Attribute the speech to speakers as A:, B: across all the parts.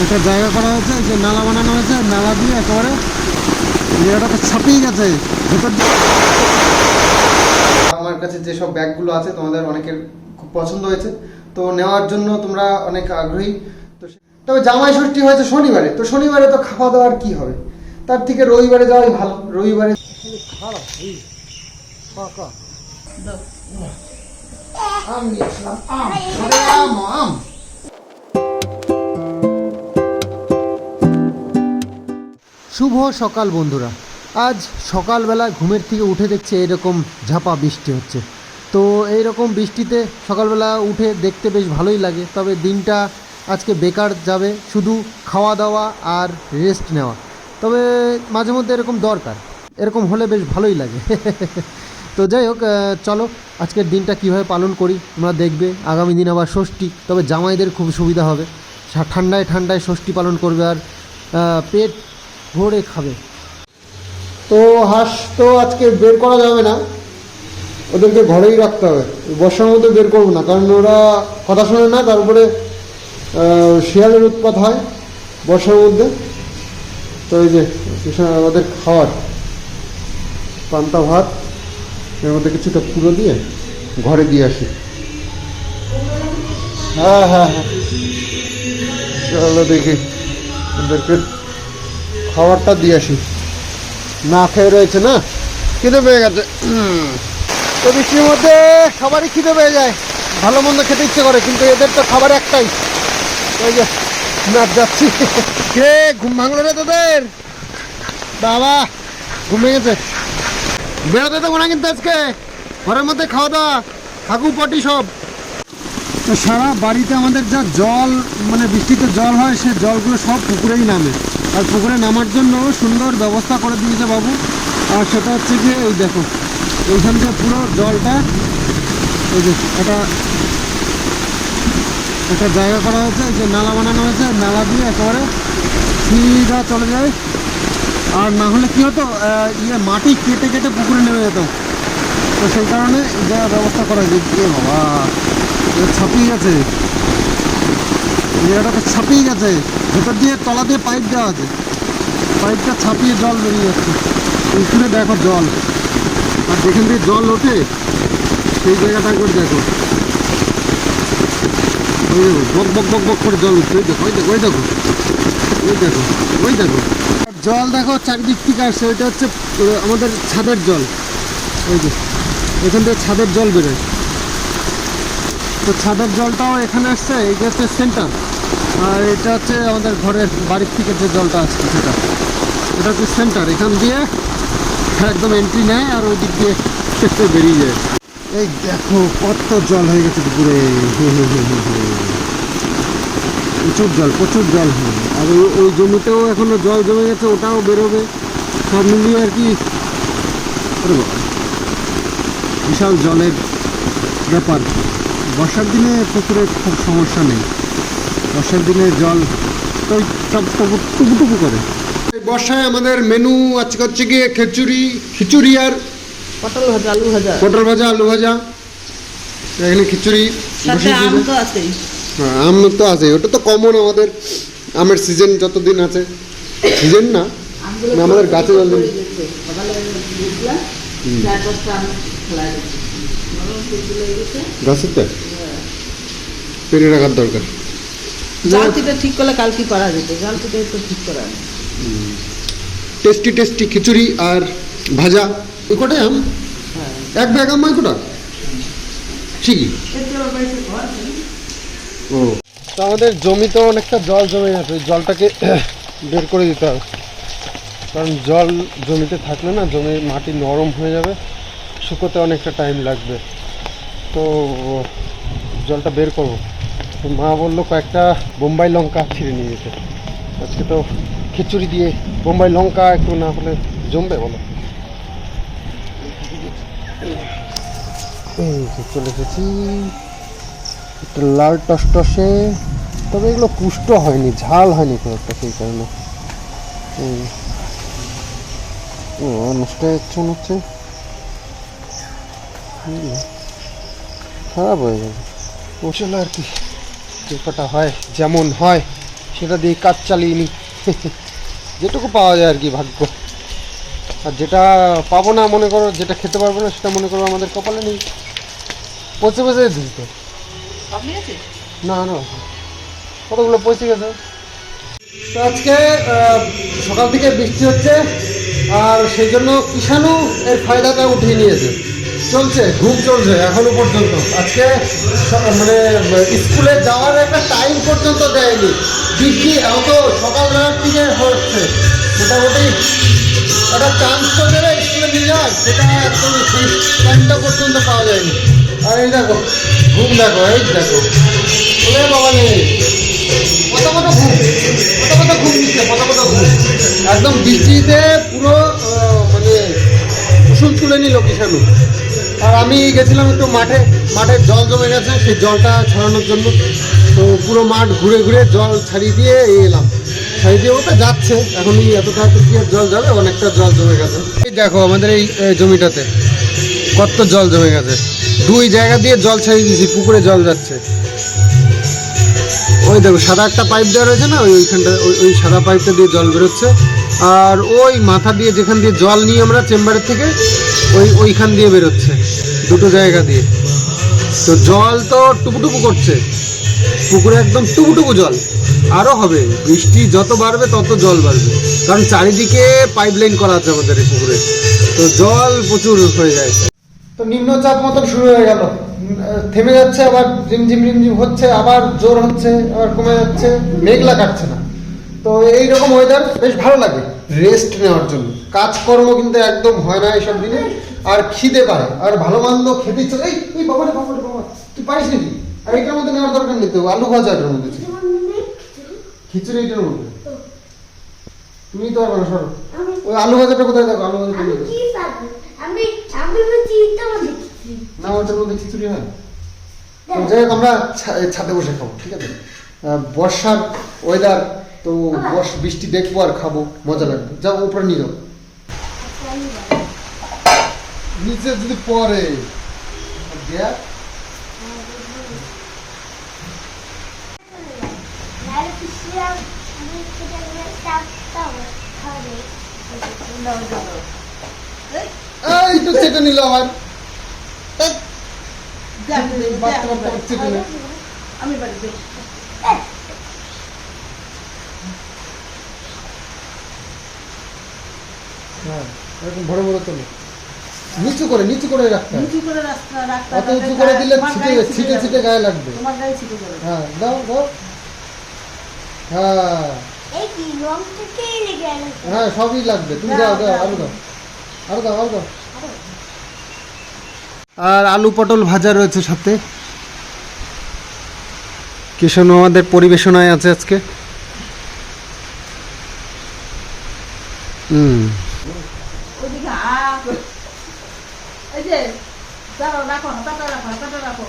A: একটা জায়গা করা হয়েছে, যে নালা বানানো হয়েছে, নালা দিয়ে একেবারে জায়গাটাতে ছাপিয়ে গেছে ভেতর দিয়ে। আমার কাছে যেসব ব্যাগগুলো আছে তোমাদের অনেকের খুব পছন্দ হয়েছে, তো নেওয়ার জন্য তোমরা অনেক আগ্রহী। তো তবে জামাই ষষ্ঠী হয়েছে শনিবারে, তো শনিবারে তো খাওয়া দাওয়ার কি হবে, তার থেকে রবিবারে যাওয়াই ভালো। রবিবারে আম নিয়ে আসলাম, আম। শুভ সকাল বন্ধুরা। আজ সকালবেলা ঘুমের থেকে উঠে দেখছি এইরকম ঝাপা বৃষ্টি হচ্ছে। তো এইরকম বৃষ্টিতে সকালবেলা উঠে দেখতে বেশ ভালোই লাগে, তবে দিনটা আজকে বেকার যাবে, শুধু খাওয়া দাওয়া আর রেস্ট নেওয়া। তবে মাঝে মধ্যে এরকম দরকার, এরকম হলে বেশ ভালোই লাগে। তো যাই হোক, চলো আজকের দিনটা কীভাবে পালন করি তোমরা দেখবে। আগামী দিন আবার ষষ্ঠী, তবে জামাইদের খুব সুবিধা হবে, ঠান্ডায় ঠান্ডায় ষষ্ঠী পালন করবে আর পেট ভরে খাবে। তো হাঁস তো আজকে বের করা যাবে না, ওদেরকে ঘরেই রাখতে হবে। বর্ষার মধ্যে বের করবো না, কারণ ওরা কথা শোনে না, তারপরে শিয়ালের উৎপাত হয় বর্ষার মধ্যে। তো এই যে ওদের খাওয়ার পান্তা ভাত, এর মধ্যে কিছুটা পুরো দিয়ে ঘরে দিয়ে আসি। হ্যাঁ হ্যাঁ হ্যাঁ, চলো দেখি ওদেরকে খাবারটা দিয়ে আসি। না খেয়ে রয়েছে না, খিদে পেয়ে গেছে। তো বৃষ্টির মধ্যে সবারই খিদে পেয়ে যায়, ভালো মন্দ খেতে ইচ্ছে করে, কিন্তু এদের তো খাবার একটাই। ওই যে না যাচ্ছি, কে ঘুম ভাঙলো রে তোদের? বাবা ঘুম ভেঙেছে, বেরোতে দেবো না কিন্তু আজকে, ঘরের মধ্যে খাওয়া দাওয়া, হাগু পটি সব। তো সারা বাড়িতে আমাদের যা জল, মানে বৃষ্টিতে জল হয়, সে জলগুলো সব পুকুরেই নামে। আর পুকুরে নামার জন্য সুন্দর ব্যবস্থা করে দিয়েছে বাবু। আর সেটা হচ্ছে যে এই দেখো, এইখান থেকে পুরো জলটা, এই যে একটা জায়গা করা হয়েছে, যে নালা বানানো হয়েছে, নালা দিয়ে একেবারে সিধা চলে যায়। আর না হলে কী হতো, মাটি কেটে কেটে পুকুরে নেমে যেত। তো সেই কারণে যা ব্যবস্থা করা যায়। বাবা ছাপিয়ে গেছে, জায়গাটাতে ছাপিয়ে গেছে, ভেতর দিয়ে তলা দিয়ে পাইপ দেওয়া আছে, পাইপটা ছাপিয়ে জল বেরিয়ে যাচ্ছে। পুকুরে দেখো জল, আর যেখান থেকে জল ওঠে সেই জায়গাটা একবার দেখো, ওই দেখো বক বক বক বক করে জল উঠছে। ওই দেখো ওই দেখো ওই দেখো ওই দেখো ওই দেখো জল দেখো চারিদিক থেকে আসছে। ওইটা হচ্ছে আমাদের ছাদের জল, ওই যে এখান থেকে ছাদের জল বেরোয়। তো ছাদের জলটাও এখানে আসছে, এইটা হচ্ছে সেন্টার। আর এটা হচ্ছে আমাদের ঘরের বাড়ির থেকে যে জলটা আসছে সেটা, এটা হচ্ছে সেন্টার। এখান দিয়ে একদম এন্ট্রি নেয় আর ওই দিক দিয়ে বেরিয়ে যায়। এই দেখো কত জল হয়ে গেছে পুকুরে, প্রচুর জল, প্রচুর জল হয়। আর ওই জমিতেও এখনো জল জমে গেছে, ওটাও বেরোবে। সব মিলিয়ে আর কি বিশাল জলের ব্যাপার। বর্ষার দিনে পুকুরে খুব সমস্যা নেই, বর্ষার দিনে জল তো সব টুপু করে। বর্ষায় আমাদের মেনু আজকে হচ্ছে গিয়ে খিচুড়ি আর
B: পটল ভাজা, আলু ভাজা,
A: পটল ভাজা, আলু ভাজা। এখানে খিচুড়ি,
B: আম তো আছেই।
A: আম তো আছে, ওটা তো কমন আমাদের। আমের সিজন যতদিন আছে, সিজন না আমাদের গাছে জল গাছেরটা পেরে রাখার দরকার।
B: জালতিটা ঠিক করলে কাল কি করা যেত, জালতিটা তো ঠিক করা নেই।
A: টেস্টি টেস্টি খিচুড়ি আর ভাজা, ওই কটাই আম, এক ব্যাগ আম কটা ঠিকই। ও তো আমাদের জমিতেও অনেকটা জল জমে গেছে, ওই জলটাকে বের করে দিতে হবে, কারণ জল জমিতে থাকলে না জমির মাটি নরম হয়ে যাবে, শুকোতে অনেকটা টাইম লাগবে। তো জলটা বের করবো। তো মা বললো কয়েকটা বোম্বাই লঙ্কা ছিঁড়ে নিয়ে যেতে। আজকে তো খিচুড়ি দিয়ে বোম্বাই লঙ্কা একটু না হলে জমবে বলো। এই যে চলে এসেছি, একটু লাল টসটসে, তবে এগুলো পুষ্ট হয়নি, ঝাল হয়নি খুব একটা, সেই কারণে নষ্ট হয়ে যাচ্ছে মনে হচ্ছে, খারাপ হয়ে যাবে। ওষুধ আর কি, যে কটা হয় যেমন হয় সেটা দিয়ে কাজ চালিয়ে নিই। যেটুকু পাওয়া যায় আর কি, ভাগ্য। আর যেটা পাবো না মনে করো, যেটা খেতে পারবো না সেটা মনে করো আমাদের কপালে নেই। পচে পচে দিতে
B: আপনি আছে
A: না না, কতগুলো পচে গেছে। তো আজকে সকাল থেকে বৃষ্টি হচ্ছে, আর সেই জন্য কিষাণু এর ফায়দাটা উঠিয়ে নিয়েছে। চলছে, ঘুম চলছে এখনো পর্যন্ত। আজকে মানে স্কুলে যাওয়ার একটা টাইম পর্যন্ত দেয়নি, বৃষ্টি এত সকালবেলার দিকে হচ্ছে। মোটামুটি একটা চান্স তো দেবে স্কুলে নিয়ে যাওয়ার, সেটা একদম সেই টাইমটা পর্যন্ত পাওয়া যায়নি। আর এই দেখো ঘুম, দেখো এই দেখো, ওরে বাবা নেই, কত কত ঘুম, কত কত ঘুম দিচ্ছে, কত কত ঘুম। একদম বৃষ্টিতে পুরো মানে ফুসুল তুলে নিল কিষাণু। আর আমি গেছিলাম একটু মাঠে, মাঠে জল জমে গেছে, সেই জলটা ছড়ানোর জন্য। তো পুরো মাঠ ঘুরে ঘুরে জল ছাড়িয়ে দিয়ে এলাম। ছাড়িয়ে দিয়ে ওটা যাচ্ছে, এখন এত তাড়াতাড়ি কি আর জল যাবে, অনেকটা জল জমে গেছে। এই দেখো আমাদের এই জমিটাতে কত জল জমে গেছে। দুই জায়গা দিয়ে জল ছাড়িয়ে দিয়েছি, পুকুরে জল যাচ্ছে। ওই দেখো সাদা একটা পাইপ দেওয়া রয়েছে না, ওইখানটা ওই সাদা পাইপটা দিয়ে জল বেরোচ্ছে। আর ওই মাথা দিয়ে যেখান দিয়ে জল নিই আমরা চেম্বারের থেকে, ওইখান দিয়ে বেরোচ্ছে, দুটো জায়গা দিয়ে। তো জল তো টুপুটুপু করছে, পুকুরে একদম টুপুটুপু জল। আরও হবে, বৃষ্টি যত বাড়বে তত জল বাড়বে, কারণ চারিদিকে পাইপ লাইন করা আছে আমাদের এই পুকুরে। তো জল প্রচুর হয়ে যায়। তো নিম্নচাপ মতন শুরু হয়ে গেল, থেমে যাচ্ছে, আবার রিমঝিম রিমঝিম হচ্ছে, আবার জোর হচ্ছে, আবার কমে যাচ্ছে, মেঘলা কাটছে না। তো এইরকম ওয়েদার বেশ ভালো লাগে রেস্ট নেওয়ার জন্য। কাজকর্ম কিন্তু একদম হয় না এইসব দিনে, আর খিদে পারে, আর ভালো মন্দ খেতে ইচ্ছে। এই বাবা রে বাবা রে বাবা, তুই পারিস নাকি? আর এটার মধ্যে নেওয়ার দরকার নেই তো, আলু ভাজা এটার মধ্যে ছিল, খিচুড়ি এটার মধ্যে। তুমি তো পারবে না, সরো। ওই আলু ভাজাটা কোথায়? দেখো আলু ভাজা না, ওটার মধ্যে খিচুড়ি হয়। যাই হোক, আমরা ছাদে বসে খাবো, ঠিক আছে? বর্ষার ওয়েদার তো, বৃষ্টি দেখবো আর খাবো, মজা লাগবে। যাও উপরে নিয়ে যাও, নিচে যদি পরে এই তো চেটে নিল আমার, চেটে নিল।
B: আমি বাড়িতে
A: হ্যাঁ, এরকম বড় বড় তোলো, নিচু করে রাখতে হবে।
B: নিচু করে রাখতে
A: অত উঁচু করে দিলে ছিটে ছিটে গায়ে লাগবে।
B: তোমার গায়ে ছিটে যাবে।
A: হ্যাঁ, দাও দাও। হ্যাঁ হ্যাঁ, সবই লাগবে। তুমি দাও দাও, আরো দাও, আরো দাও, আরো দাও। আর আলু পটল ভাজা রয়েছে সাথে। কিষাণু আমাদের পরিবেশনায় আছে আজকে।
B: ওইদিকে এই যে দাঁড়াও, রাখো, হাতাটা রাখো, হাতাটা রাখো।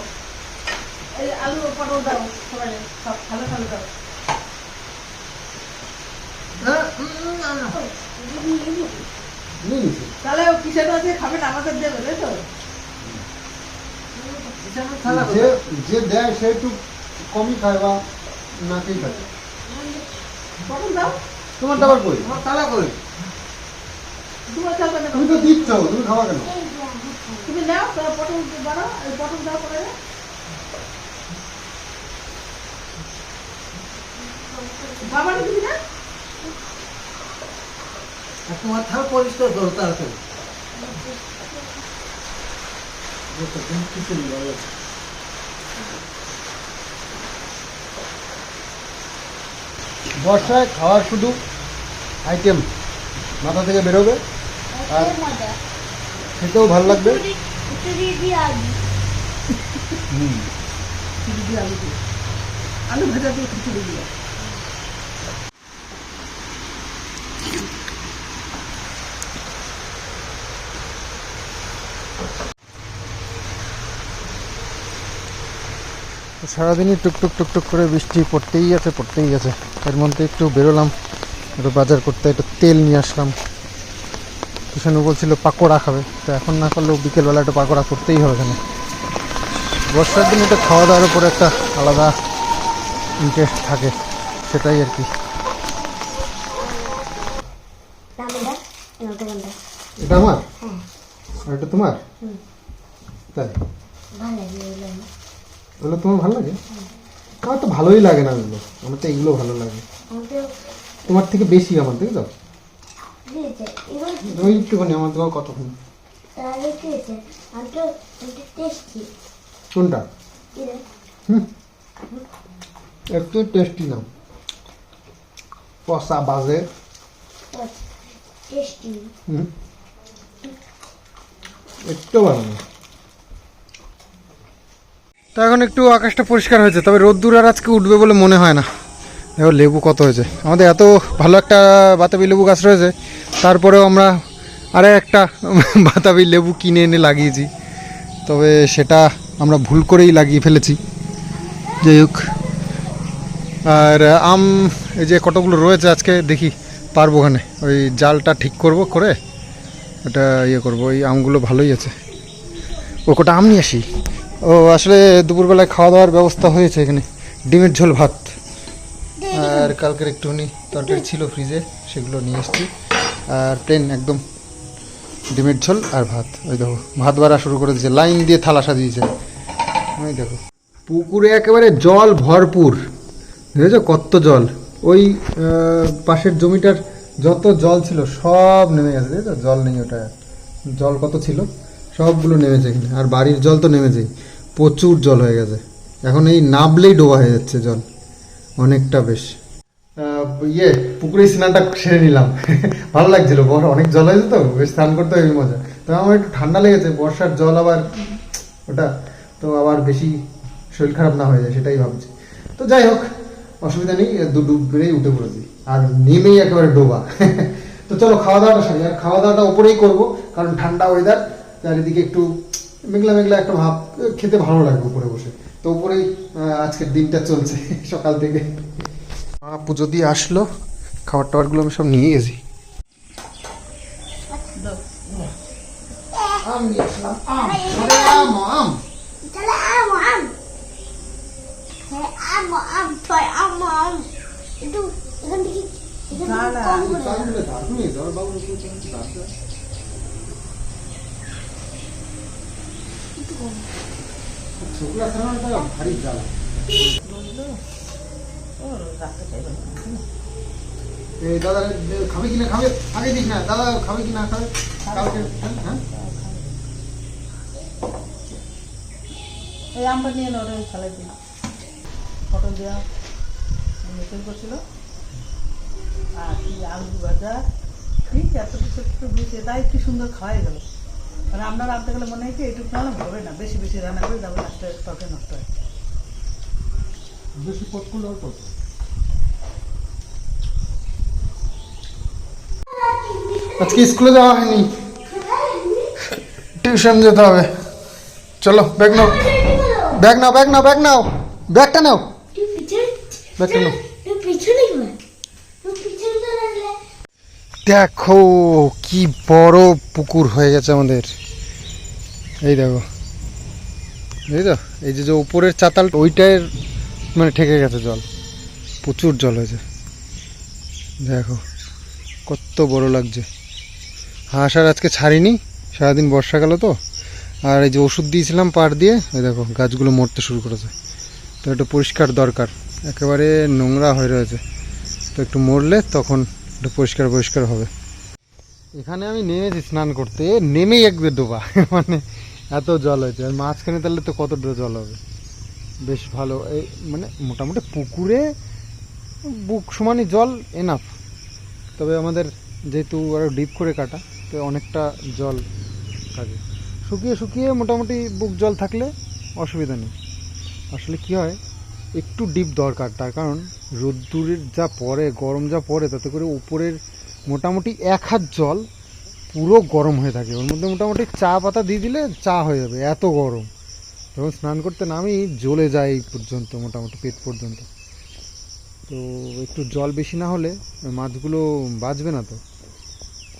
B: এই আলু পটল দাও, সবাই সব ভালো ভালো দাও। তাহলে কিষাণু আছে খাবে না, আমাদের দেবে, তাই তো?
A: যে দেয় সে একটু কমই খায় বা নাকেই খায়।
B: পটল দাও,
A: তোমারটা আবার কই? তালা কই?
B: তোমার খাবে না,
A: তুমি তো দিচ্ছ, তুমি খাওয়া কেন?
B: তুমি নাও, তাহলে পটল বানাও, এই পটল দাও করে। বাবা দিবি না?
C: তোমার থাল পরিষ্কার করো তাড়াতাড়ি।
A: বর্ষায় খাওয়ার শুধু আইটেম মাথা থেকে বেরোবে, আর খেতেও ভালো লাগবে।
B: আলু ভাজা দিয়ে খিচুড়ি দিয়ে।
A: সারাদিনই টুকটুক টুকটুক করে বৃষ্টি পড়তেই আছে। এর মধ্যে একটু বেরোলাম, একটু বাজার করতে, একটু তেল নিয়ে আসলাম। কিষাণু বলছিল পাকোড়া খাবে, তো এখন না করলেও বিকেলবেলা একটু পাকোড়া করতেই হবে। এখানে বর্ষার দিনে তো খাওয়া দাওয়ার উপরে একটা আলাদা ইন্টারেস্ট থাকে। সেটাই আর কি। এটা আমার আর এটা তোমার, তাই ওগুলো তোমার ভালো লাগে? আমার তো ভালোই লাগে না ওগুলো, আমার তো এগুলো ভালো লাগে। তোমার থেকে বেশি আমার, দেখো তো তুমি একটুখানি, আমার তোমার কতক্ষণ। কোনটা? একটু টেস্টি না, কষা বাজে। একটু ভালো না। তো এখন একটু আকাশটা পরিষ্কার হয়েছে, তবে রোদ্দুর আর আজকে উঠবে বলে মনে হয় না। দেখো লেবু কত হয়েছে আমাদের, এত ভালো একটা বাতাবি লেবু গাছ রয়েছে, তারপরেও আমরা আরে একটা বাতাবি লেবু কিনে এনে লাগিয়েছি, তবে সেটা আমরা ভুল করেই লাগিয়ে ফেলেছি। যাই হোক, আর আম এই যে কতগুলো রয়েছে, আজকে দেখি পারবো ওখানে ওই জালটা ঠিক করব, করে ওটা ইয়ে করবো। ওই আমগুলো ভালোই আছে। ও কটা আম নিয়ে আসি। ও আসলে দুপুরবেলায় খাওয়া দাওয়ার ব্যবস্থা হয়েছে এখানে, ডিমের ঝোল ভাত, আর কালকের একটুখানি তরকারি ছিল ফ্রিজে, সেগুলো নিয়ে এসেছি। আর প্লেন একদম ডিমের ঝোল আর ভাত। ওই দেখো ভাত বাড়া শুরু করে দিয়েছে, লাইন দিয়ে থালা সাজিয়েছে। ওই দেখো পুকুরে একেবারে জল ভরপুর, দেখেছো কত জল। ওই পাশের জমিটার যত জল ছিল সব নেমে গেছে, দেখেছো জল নেই। ওটা জল কত ছিল সবগুলো নেমেছে এখানে, আর বাড়ির জল তো নেমেছেই, প্রচুর জল হয়ে গেছে। এখন এই নাবলেই ডোবা হয়ে যাচ্ছে জল অনেকটা বেশ। ইয়ে পুকুরে স্নানটা সেরে নিলাম ভালো লাগছিল, অনেক জল হয়েছে তো, বেশ স্নান করতে হেবি মজা। তবে আমার একটু ঠান্ডা লেগেছে, বর্ষার জল আবার ওটা তো আবার বেশি শরীর খারাপ না হয়ে যায় সেটাই ভাবছি। তো যাই হোক, অসুবিধা নেই, ডুব বেড়েই উঠে পড়েছি আর নেমেই একেবারে ডোবা তো চলো খাওয়া দাওয়াটা সারি, আর খাওয়া দাওয়াটা ওপরেই করবো, কারণ ঠান্ডা ওয়েদার, চারিদিকে একটু মেঘলা মেঘলা একটা ভাব, খেতে ভালো লাগবে উপরে বসে। তো উপরেই আজকের দিনটা চলছে সকাল থেকে। পুজো দিয়ে আসলো, খাবার টাবারগুলো আমি সব নিয়ে গেছি। আম নিয়ে আসলাম, আম। ভারী জ্বালা। দাদা খাবে কিনা, খাবে আগে দিস না, দাদা খাবে কিনা, খাবে কালকে। হ্যাঁ
B: এই আমটা নিয়ে নেওয়া ফেলাই দিই, পটল দেওয়া তৈরি করছিল, আর কি আলু ভাজা, ঠিক এত কিছু একটু দিয়েছে, তাই কি সুন্দর খাওয়াই গেল। মানে আপনারা রাঁধতে গেলে মনে হয় কি এইটুকু নাহলে হবে না, বেশি বেশি রান্না করে যাবে, একটা তরকারি নষ্ট হয়।
A: বেশি পটকুল অল্প। আজকে স্কুলে যাওয়া হয়নি, টিউশন যেতে হবে। চলো ব্যাগ নাও, ব্যাগ নাও, ব্যাগ নাও, ব্যাগ নাও, ব্যাগটা নাও, ব্যাগটা নাও। দেখো কি বড় পুকুর হয়ে গেছে আমাদের, এই দেখো, এই তো এই যে উপরের চাতাল ওইটাই মানে ঠেকে গেছে জল, প্রচুর জল হয়েছে। দেখো কত বড় লাগছে। হাঁস আর আজকে ছাড়িনি, সারাদিন বর্ষাকাল তো, আর এই যে ওষুধ দিয়েছিলাম পাড় দিয়ে, এই দেখো গাছগুলো মরতে শুরু করেছে। তো একটু পরিষ্কার দরকার, একেবারে নোংরা হয়ে রয়েছে, তো একটু মরলে তখন একটু পরিষ্কার পরিষ্কার হবে। এখানে আমি নেমেছি স্নান করতে, নেমেই একবার ডোবা মানে এত জল হয়েছে। আর মাঝখানে তাহলে তো কত জল হবে, বেশ ভালো। এই মানে মোটামুটি পুকুরে বুক সমানই জল এনাফ, তবে আমাদের যেহেতু আরও ডিপ করে কাটা, তো অনেকটা জল থাকে। শুকিয়ে শুকিয়ে মোটামুটি বুক জল থাকলে অসুবিধা নেই। আসলে কি হয়, একটু ডিপ দরকার, তার কারণ রোদ্দুরের যা পড়ে, গরম যা পড়ে, তাতে করে উপরের মোটামুটি 1 হাত জল পুরো গরম হয়ে থাকে। ওর মধ্যে মোটামুটি চা পাতা দিয়ে দিলে চা হয়ে যাবে, এত গরম। যখন স্নান করতে নামি জ্বলে যায় এই পর্যন্ত, মোটামুটি পেট পর্যন্ত। তো একটু জল বেশি না হলে মাছগুলো বাঁচবে না। তো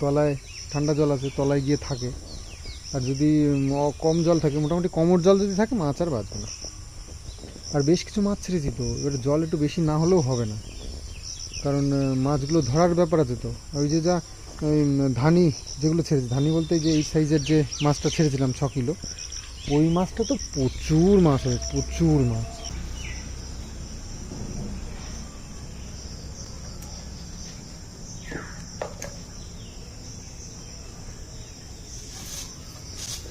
A: তলায় ঠান্ডা জল আছে, তলায় গিয়ে থাকে। আর যদি কম জল থাকে, মোটামুটি কমর জল যদি থাকে, মাছ আর বাঁচবে না। আর বেশ কিছু মাছ ছেড়েছি তো, এবার জল একটু বেশি না হলেও হবে না, কারণ মাছগুলো ধরার ব্যাপার আছে তো। ওই যে যা ধানি যেগুলো ছেড়েছে, ধানি বলতে যে এই সাইজের যে মাছটা ছেড়েছিলাম 6 কিলো, ওই মাছটা তো প্রচুর মাছ হয়, প্রচুর মাছ।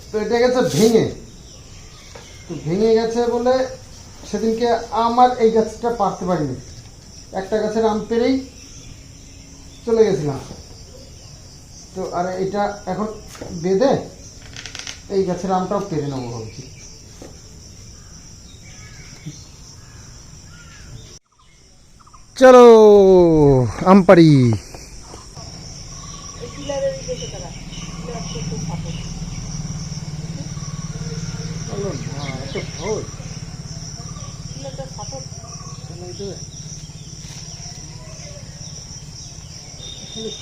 A: তো এটা গেছে ভেঙে, তো ভেঙে গেছে বলে সেদিনকে আমার এই গাছটা পারতে পারিনি, একটা গাছের আম পেরেই চলে গেছিলাম। তো আর এটা এখন বেঁধে এই গাছের আমটাও পেরে নেবো ভাবছি। চলো আম পারি।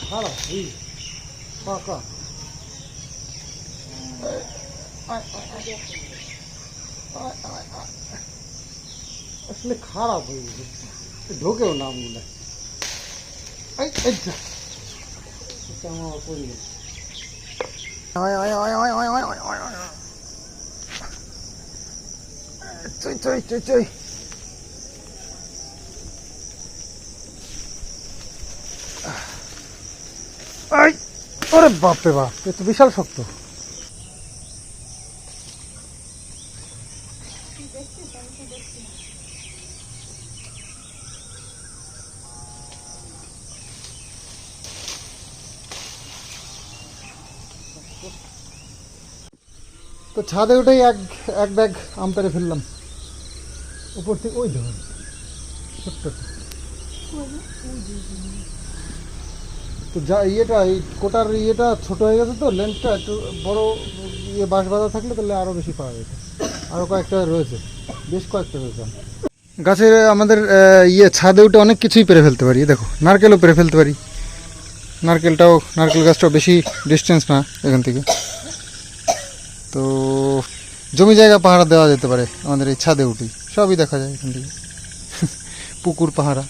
A: খারাপ পাকা আসলে খারাপ হয়ে গেছে, ঢোকেও না আমগুলো। পড়ে গেছে। চই ওরে বাপরে বাপ, এ তো বিশাল শক্ত। তো ছাদে উঠেই এক ব্যাগ আম পেড়ে ফেললাম উপর থেকে। ওই ধর ছোট্ট, তো যা ইয়েটা এই কোটার ইয়েটা ছোট হয়ে গেছে, তো লেন্সটা একটু বড় ইয়ে বাঁশ বাঁধা থাকলে তাহলে আরও বেশি পাওয়া যেত। আরও কয়েকটা রয়েছে, বেশ কয়েকটা রয়েছে। গাছের আমাদের ইয়ে ছাদে উঠে অনেক কিছুই পেরে ফেলতে পারি। দেখো নারকেলও পেরে ফেলতে পারি। নারকেল গাছটাও বেশি ডিস্টেন্স না এখান থেকে। তো জমি জায়গা পাহারা দেওয়া যেতে পারে আমাদের এই ছাদে উঠেই, সবই দেখা যায় এখান থেকে। পুকুর পাহারা।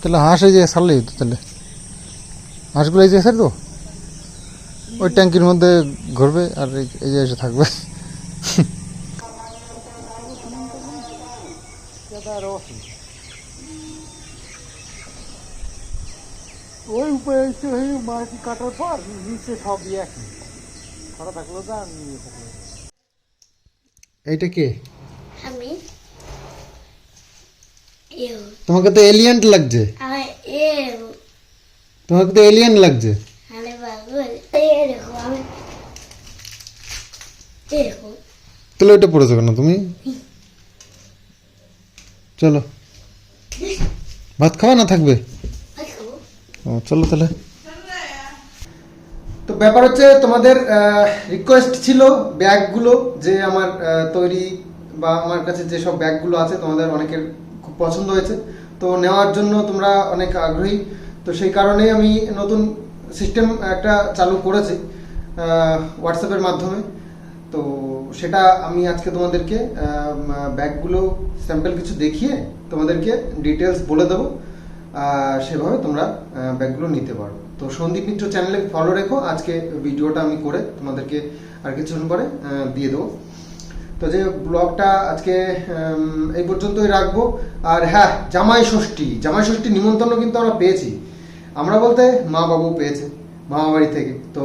A: তাহলে হাঁস এই যে ছাড়লেই হতো, তাহলে হাঁসগুলো এই যে ছাড়তো ওই ট্যাঙ্কির মধ্যে ঘুরবে আর এই যে এসে থাকবে। ওই উপরে মাটি কাটার পর নিচে সব একই খরা থাকলো, যা নিয়ে থাকলো। এইটা কে?
D: আমি
A: তোমাকে তো এলিয়েন লাগছে, তোমাকে তো এলিয়েন লাগছে। তাহলে ওইটা পড়েছো কেন তুমি? চলো ভাত খাওয়া না থাকবে? ও চলো তাহলে। তো ব্যাপার হচ্ছে তোমাদের রিকোয়েস্ট ছিল ব্যাগগুলো যে আমার তৈরি বা আমার কাছে যেসব ব্যাগগুলো আছে তোমাদের অনেকের খুব পছন্দ হয়েছে, তো নেওয়ার জন্য তোমরা অনেক আগ্রহী। তো সেই কারণেই আমি নতুন সিস্টেম একটা চালু করেছি হোয়াটসঅ্যাপের মাধ্যমে। তো সেটা আমি আজকে তোমাদেরকে ব্যাগগুলো স্যাম্পল কিছু দেখিয়ে তোমাদেরকে ডিটেলস বলে দেবো, সেভাবে তোমরা ব্যাগগুলো নিতে পারো। তো সন্দীপ মিত্র চ্যানেলে ফলো রেখো। আজকে ভিডিওটা আমি করে তোমাদেরকে আর কিছুক্ষণ পরে দিয়ে দেবো। তো যে ব্লগটা আজকে এই পর্যন্তই রাখবো। আর হ্যাঁ, জামাই ষষ্ঠী নিমন্ত্রণ কিন্তু আমরা পেয়েছি। আমরা বলতে মা বাবু পেয়েছে মামা বাড়ি থেকে। তো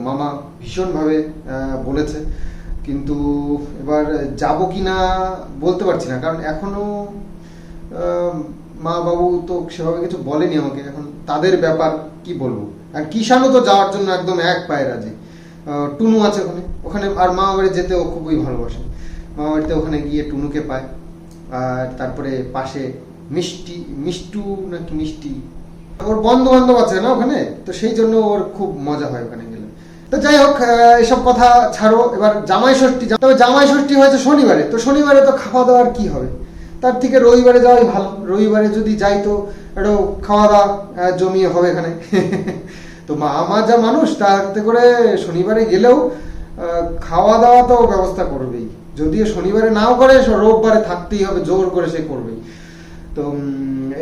A: মামা ভীষণভাবে বলেছে, কিন্তু এবার যাব কি না বলতে পারছি না, কারণ এখনো মা বাবু তো সেভাবে কিছু বলেনি আমাকে। এখন তাদের ব্যাপার, কি বলবো। আর কিষানও তো যাওয়ার জন্য একদম এক পায়ে রাজি। টুনু আছে ওখানে আর মামা বাড়ি যেতেও খুবই ভালোবাসে। মামা বাড়িতে ওখানে গিয়ে টুনুকে পায়। আর তারপরে পাশে মিষ্টু নাকি মিষ্টি, ওর বন্ধু বান্ধব আছে না ওখানে, তো সেই জন্য ওর খুব মজা হয় ওখানে গেলে। তো যাই হোক, এসব কথা ছাড়ো। এবার জামাই ষষ্ঠী, তবে জামাই ষষ্ঠী হয়েছে শনিবারে। তো শনিবারে তো খাওয়া দাওয়ার কি হবে, তার থেকে রবিবারে যাওয়াই ভালো। রবিবারে যদি যাই তো একটু খাওয়া দাওয়া জমিয়ে হবে এখানে। তো আমার যা মানুষ, তাতে করে শনিবারে গেলেও খাওয়া দাওয়া তো ব্যবস্থা করবেই। যদিও শনিবারে নাও করে রোববারে থাকতেই হবে, জোর করে সে করবেই। তো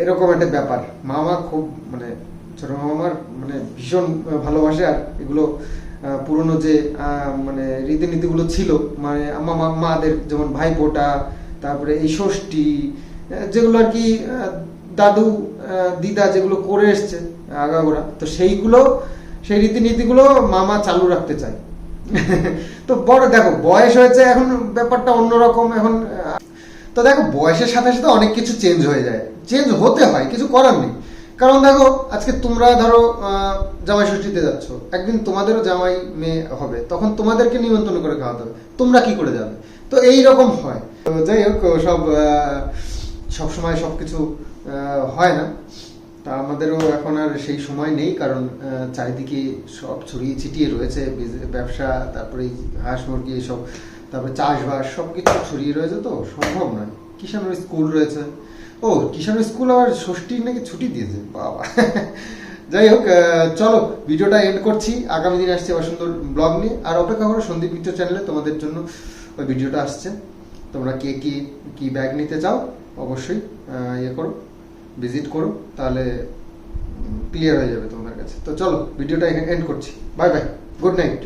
A: এরকম একটা ব্যাপার। মামা খুব মানে ছোট মামার মানে ভীষণ ভালোবাসে। আর এগুলো পুরনো যে মানে রীতিনীতিগুলো ছিল, মানে মাদের যেমন ভাইফোঁটা, তারপরে এই ষষ্ঠী, যেগুলো আর কি দাদু দিদা যেগুলো করে এসছে আগাগোড়া, তো সেই রীতিনীতিগুলো মামা চালু রাখতে চায়। তো বড় দেখো বয়স হয়েছে এখন, ব্যাপারটা অন্যরকম এখন। তো দেখো বয়সের সাথে সাথে অনেক কিছু চেঞ্জ হয়ে যায়, চেঞ্জ হতে হয়, কিছু করার নেই। কারণ দেখো আজকে তোমরা ধরো জামাই ষষ্ঠীতে যাচ্ছ, একদিন তোমাদেরও জামাই মেয়ে হবে, তখন তোমাদেরকে নিমন্ত্রণ করে খাওয়াতে হবে, তোমরা কি করে যাবে? তো এই রকম হয়। তো যাই হোক, সব সময় সবকিছু হয় না। তা আমাদেরও এখন আর সেই সময় নেই, কারণ চারিদিকে সব ছড়িয়ে ছিটিয়ে রয়েছে, ব্যবসা, তারপরে হাঁস মুরগি এসব, তারপরে চাষবাস সবকিছু ছড়িয়ে রয়েছে, তো সম্ভব নয়। কিষানের স্কুল রয়েছে, ও কিষানের স্কুল আবার ষষ্ঠীর নাকি ছুটি দিয়েছে, বাবা। যাই হোক, চলো ভিডিওটা এন্ড করছি। আগামী দিন আসছে আবার সুন্দর ব্লগ নিয়ে। আর অপেক্ষা করো সন্দীপ মিত্র চ্যানেলে, তোমাদের জন্য ওই ভিডিওটা আসছে। তোমরা কে কি ব্যাগ নিতে চাও অবশ্যই ইয়ে করো, ভিজিট করো, তাহলে ক্লিয়ার হয়ে যাবে তোমাদের কাছে। তো চলো ভিডিওটা এন্ড করছি। Bye bye, good night.